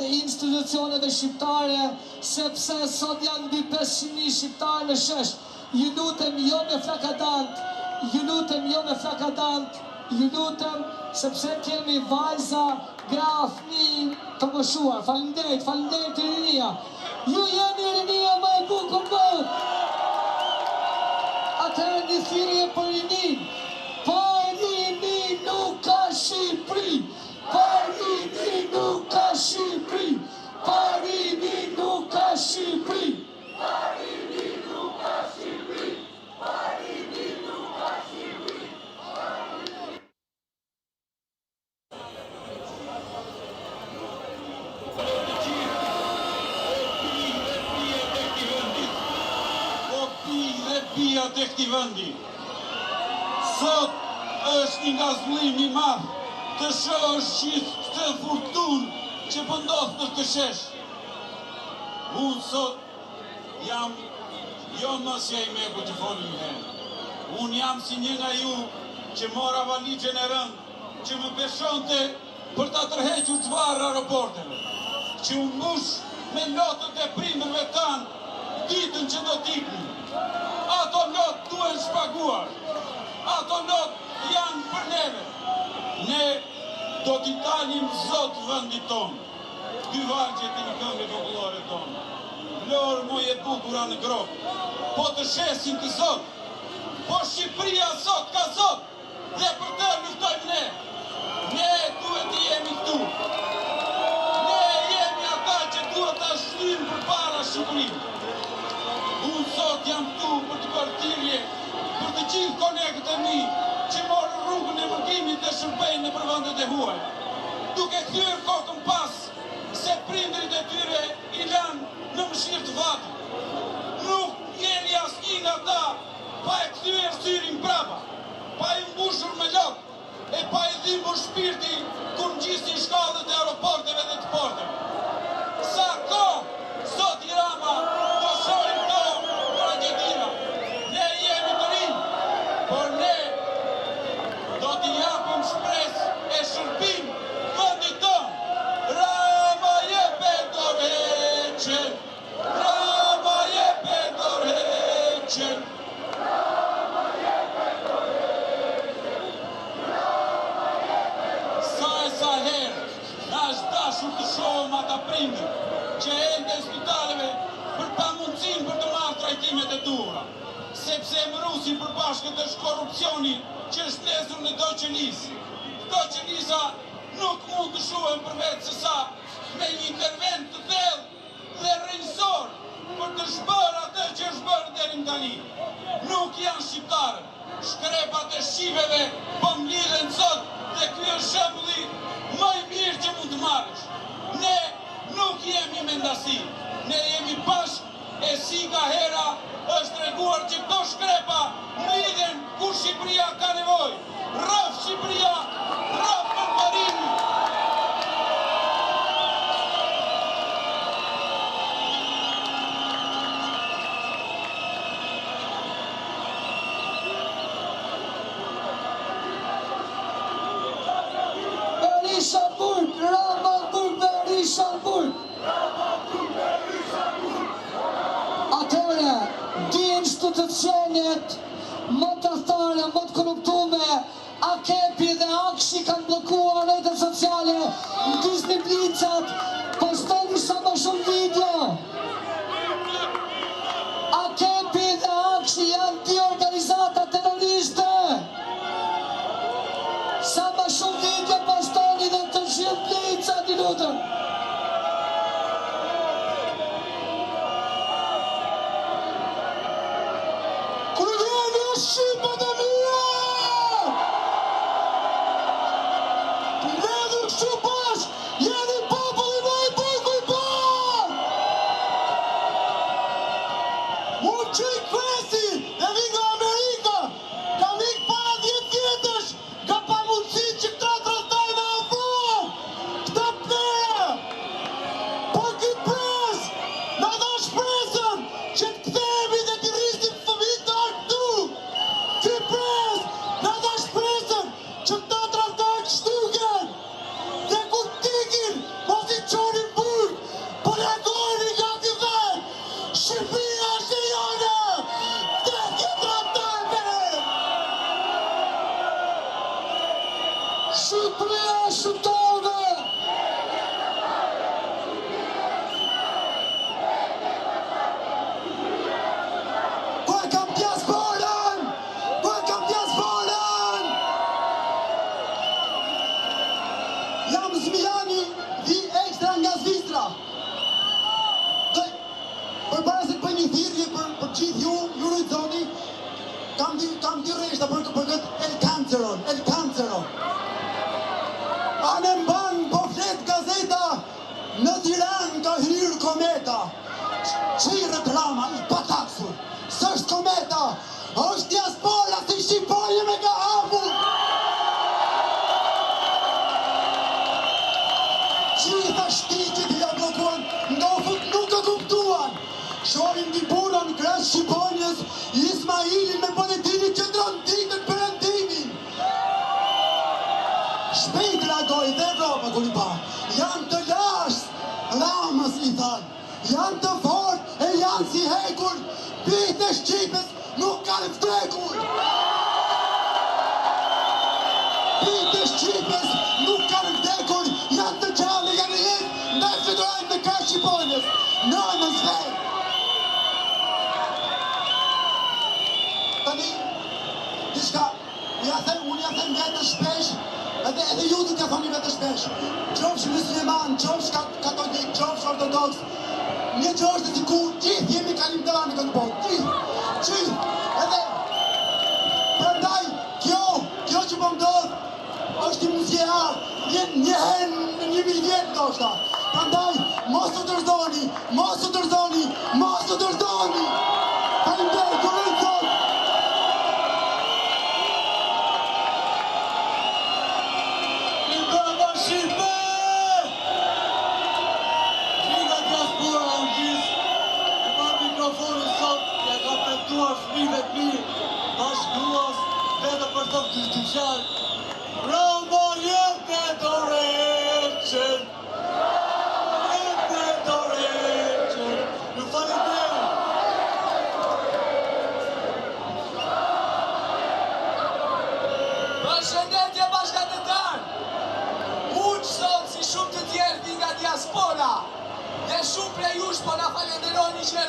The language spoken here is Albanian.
dhe institucioneve shqiptare, sepse sot janë mbi 500.000 shqiptarë në shesh. Ju lutem jo me flakadant, ju lutem sepse kemi vajza, gra, fëmijë të moshuar. Faleminderit të rinia. Ju jeni rinia më e bukur botë. Atëherë një thirrje për rinin. Pa rini nuk ka Shqipëri. Pa rini nuk ka Shqipëri. Pa rini nuk ka Shqipëri. Pa rini nuk ka Shqipëri. Pa rini nuk ka Shqipëri. Pia të këtij vendi. Sot është një ngazullim i madh të shohësh këtë furtunë që po ndodh në këtë shesh. Unë sot jam jo nësja i meku që folim një herë. Unë jam si një nga ju që mora valigjen e rënd, që më beshonte për ta tërhequr çvarë aeroporteve, që u mbush me lotët e prindërve tanë ditën që do t'iknin. Ato lot duen shpaguar. Ato lot janë për neve. Ne do t'i talim zot vëndit tonë. Dy vargjet e një këngë popullore tonë. Lorë moj e bukura në grobë. Po të shesin të zot. Po Shqipëria sot ka zot. Dhe për të luftojmë ne. Ne duhet të jemi këtu. Ne jemi ata që duhet të shtymë për para Shqipërinë. Unë sot jam këtu për të bërë thirrje për të gjithë kolegët e mi që morën rrugën e burgimit dhe shërbejnë në vendet e huaj. Duke kthyer kokën pas se prindërit e tyre i lanë në mëshirë të vatit. Nuk jeni asnjë nga ata pa e kthyer syrin prapa, pa i mbushur me lok e pa i dhimbur shpirti kur ngjisnin shkallët e aeroporteve dhe të porteve. Sa kohë sot i Rama do shohim këto tragjedira. Ne jemi të rinj, por ne do t'i japim shpresë e shërbim vendit tonë. Rama jepe dorëheqjen, Rama jepe dorëheqjen. Sa herë na është dashur të shohim ata prindër që ende spitaleve për pamundësinë për të marrë trajtimet e duhura, sepse emërusin përbashkët është korrupsioni që është ndezur në çdo qenisë. Çdo qenisa nuk mund të shuhen përveç se sa me një intervent të thellë dhe rrënjësor për të shbërë atë që është bërë deri më tani. Nuk janë shqiptarë. Shkrepat e shqipeve po mlidhen sot dhe ky është shembulli më i mirë që mund të marrësh. Ne nuk jemi mendasi, ne jemi bashkë e si nga hera është treguar që këto shkrepa mlidhen kur Shqipëria ka nevojë. Rraf Shqipëria, rraf Bërbarini. Berisha Burg, Rama Burg, Berisha Burg. Atëre, di institucionet më të thare, më të korruptume, AKP dhe AKSHI kanë bllokuar rrjetet sociale, ndisnin blicat, postoni sa më shumë video. AKP dhe AKSHI janë dy organizata terroriste. Sa më shumë video postoni dhe të gjithë blicat, i lutem. Shqipët e mija! Ne dhe kështu bashkë, jeni populli më i bukur botë! Unë qëj kresi dhe vi nga Amerika, ka vik para 10 vjetësh, ka pa mundësi që këta të rëzdaj në afruam! Këta pënera! Ka hyrë kometa, qire drama I pataksur. S'është kometa, është diaspora si Shqipëria me ka hapur. Gjitha shtiqet I blokuan, ndofut nuk e kuptuan. Shohim një buron krahas Shqipërias, Ismailin me politinin që ndron ditën perëndimin. Shpejt reagoi dhe Evropa kur I pa. Janë të lashtë, Ramës I thanë. Janë të fort e janë si hekur. Bitë e Shqipës nuk kanë vdekur. Bitë e Shqipës nuk kanë vdekur. Janë të gjallë, janë jetë. Ne fiturojmë në ka Shqipërias. Në zver. Tani, diçka, unë ja them vetë shpesh, edhe ju të t'ja thoni vetë shpesh. Qofsh musliman, qofsh katolik, qofsh ortodoks, një që është të sikur, gjithë jemi kalimtar në këtë botë, gjithë. Edhe, prandaj, kjo që po ndodh, është I muzjear, një herë në 1000 vjet ndoshta. Prandaj, mos u dorëzoni, mos u dorëzoni, mos u dorëzoni. Faleminderit, kurrë sot. Fëmijëve të mi, bashkëruas, vetë për të dyqan. Roma jetë të reqen, jetë të reqen. Ju faleminderit. Përshëndetje bashkëdhëtar. Unë sot si shumë të tjerë nga diaspora. Dhe shumë prej jush po na falenderoni që